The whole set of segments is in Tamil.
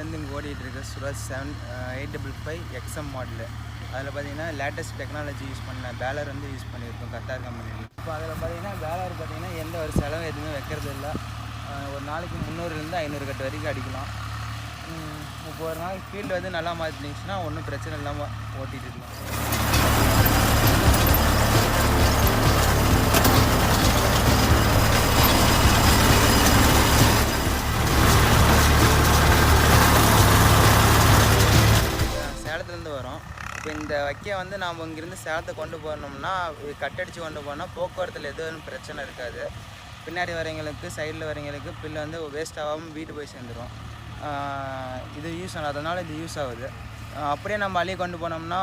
வந்து இங்கே ஓடிட்டுருக்கு சுராஜ் 855 XM மாடலு. அதில் பார்த்தீங்கன்னா லேட்டஸ்ட் டெக்னாலஜி யூஸ் பண்ண பேலர் வந்து யூஸ் பண்ணியிருக்கோம் கத்தார் கம்பெனியில். இப்போ அதில் பார்த்தீங்கன்னா பேலர் பார்த்தீங்கன்னா எந்த ஒரு செலவும் எதுவுமே வைக்கிறது இல்லை. ஒரு நாளைக்கு 300லேருந்து 500 கட்டு வரைக்கும் அடிக்கலாம். இப்போ ஒரு நாளைக்கு ஃபீல்டு வந்து நல்லா மாற்றிருந்துச்சுன்னா ஒன்றும் பிரச்சனை இல்லாமல் ஓட்டிகிட்டு இருக்கலாம். சேலத்துலேருந்து வரோம். இப்போ இந்த வைக்க வந்து நாம் இங்கேருந்து சேலத்தை கொண்டு போனோம்னா கட்டடிச்சு கொண்டு போனால் போக்குவரத்தில் எதுவும் பிரச்சனை இருக்காது. பின்னாடி வரவங்களுக்கு சைடில் வரவங்களுக்கு பில்லு வந்து வேஸ்ட் ஆகாமல் வீட்டு போய் சேர்ந்துடும். இது யூஸ் ஆகும், அதனால் இது யூஸ் ஆகுது. அப்படியே நம்ம அள்ளி கொண்டு போனோம்னா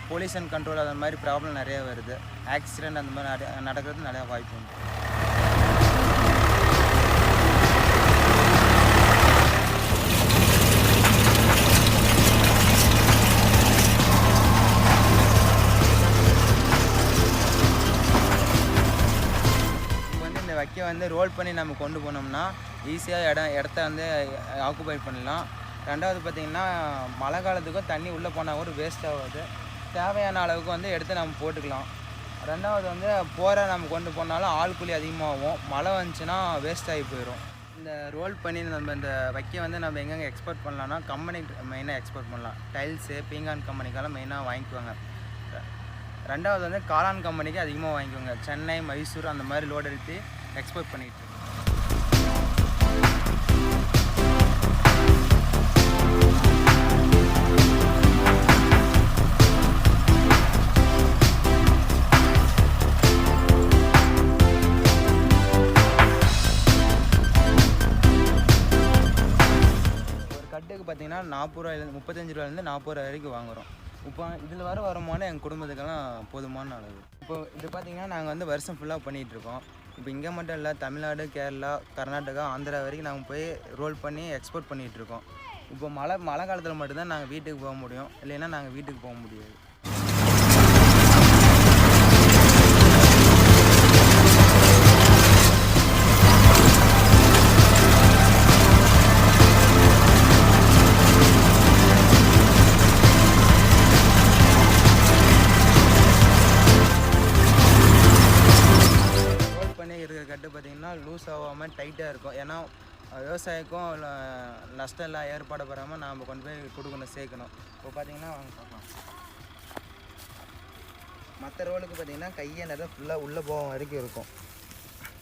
பொல்யூஷன் கண்ட்ரோல் அந்த மாதிரி ப்ராப்ளம் நிறையா வருது. ஆக்சிடெண்ட் அந்த மாதிரி நடக்கிறது நிறையா வாய்ப்பு உண்டு. வைக்க வந்து ரோல் பண்ணி நம்ம கொண்டு போனோம்னா ஈஸியாக இடத்த வந்து ஆக்குபை பண்ணலாம். ரெண்டாவது பார்த்திங்கன்னா மழை காலத்துக்கும் தண்ணி உள்ளே போனால் கூட வேஸ்ட் ஆகாது. தேவையான அளவுக்கு வந்து எடுத்து நம்ம போட்டுக்கலாம். ரெண்டாவது வந்து நம்ம கொண்டு போனாலும் ஆள் கூலி அதிகமாகும். மழை வந்துச்சுன்னா வேஸ்ட் ஆகி போயிடும். இந்த ரோல் பண்ணி நம்ம இந்த வைக்க வந்து நம்ம எங்கெங்கே எக்ஸ்போர்ட் பண்ணலான்னா கம்பெனி மெயினாக எக்ஸ்போர்ட் பண்ணலாம். டைல்ஸு பீங்கான் கம்பெனிக்கெல்லாம் மெயினாக வாங்கிக்குவாங்க. ரெண்டாவது வந்து காளான் கம்பெனிக்கு அதிகமாக வாங்கிக்குவாங்க. சென்னை, மைசூர் அந்த மாதிரி லோடு எடுத்து எக்ஸ்போர்ட் பண்ணிட்டு ஒரு கட்டுக்கு பார்த்தீங்கன்னா 40 ரூபாயிலேருந்து 35 ரூபாயிலேருந்து 40 ரூபா வரைக்கும் வாங்குகிறோம். இப்போ இதில் வருமானம் எங்கள் குடும்பத்துக்கெல்லாம் போதுமான அளவு. இப்போ இது பார்த்திங்கன்னா நாங்கள் வந்து வருஷம் ஃபுல்லாக பண்ணிகிட்ருக்கோம். இப்போ இங்கே மட்டும் இல்லை, தமிழ்நாடு, கேரளா, கர்நாடகா, ஆந்திரா வரைக்கும் நாங்கள் போய் ரோல் பண்ணி எக்ஸ்போர்ட் பண்ணிகிட்ருக்கோம். இப்போ மழை காலத்தில் மட்டும்தான் நாங்கள் வீட்டுக்கு போக முடியும், இல்லைன்னா நாங்கள் வீட்டுக்கு போக முடியாது. கட்டு பார்த்திங்கன்னா லூஸ் ஆகாமல் டைட்டாக இருக்கும். ஏன்னா விவசாயிக்கும் நஷ்டம் எல்லாம் ஏற்பாடு பெறாமல் நாம் கொண்டு போய் கொடுக்கணும், சேர்க்கணும். இப்போ பார்த்திங்கன்னா வாங்க பார்க்கலாம். மற்ற ரோலுக்கு பார்த்திங்கன்னா கையை நிறைய ஃபுல்லாக உள்ளே போகும் வரைக்கும் இருக்கும்.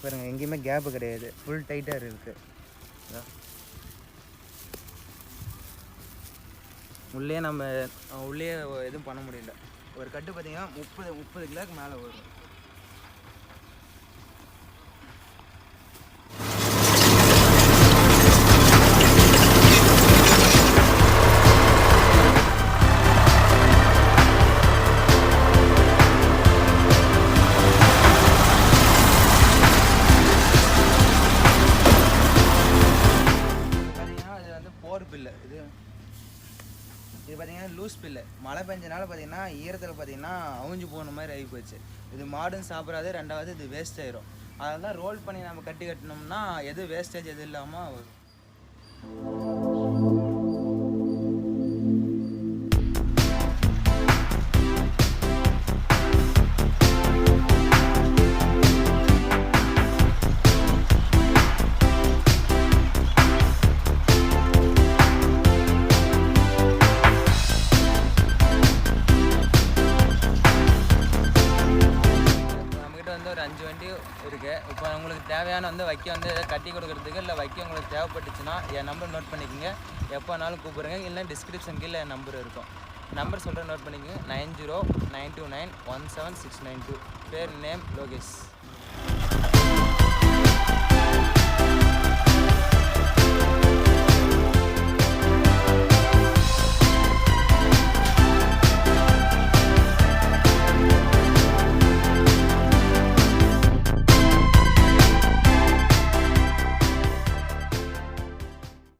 பாருங்கள், எங்கேயுமே கேப்பு கிடையாது, ஃபுல் டைட்டாக இருக்குது. உள்ளே நம்ம உள்ளே எதுவும் பண்ண முடியல. ஒரு கட்டு பார்த்திங்கன்னா 30 கிலோக்கு மேலே வரும். இது பார்த்திங்கன்னா லூஸ் பில்லு. மழை பெஞ்சனால பார்த்திங்கன்னா ஈரத்தில் பார்த்திங்கன்னா அவிஞ்சு போன மாதிரி ஆகி போச்சு. இது மாடும் சாப்பிடாது. ரெண்டாவது இது வேஸ்ட் ஆயிரும். அதெல்லாம் ரோல் பண்ணி நம்ம கட்டினோம்னா எது வேஸ்டேஜ் எது இல்லாமல் வரும். ஒரு 5 வண்டி இருக்குது. இப்போ உங்களுக்கு தேவையான வந்து வைக்க வந்து கட்டி கொடுக்குறதுக்கு இல்லை வைக்க உங்களுக்கு தேவைப்பட்டுச்சுன்னா என் நம்பர் நோட் பண்ணிக்கோங்க. எப்போனாலும் கூப்பிடுங்க. இல்லை டிஸ்கிரிப்ஷன் கீழே என் நம்பர் இருக்கும். நம்பர் சொல்கிறேன், நோட் பண்ணிக்கோங்க. 9092917692. பேர் நேம் லோகேஷ்.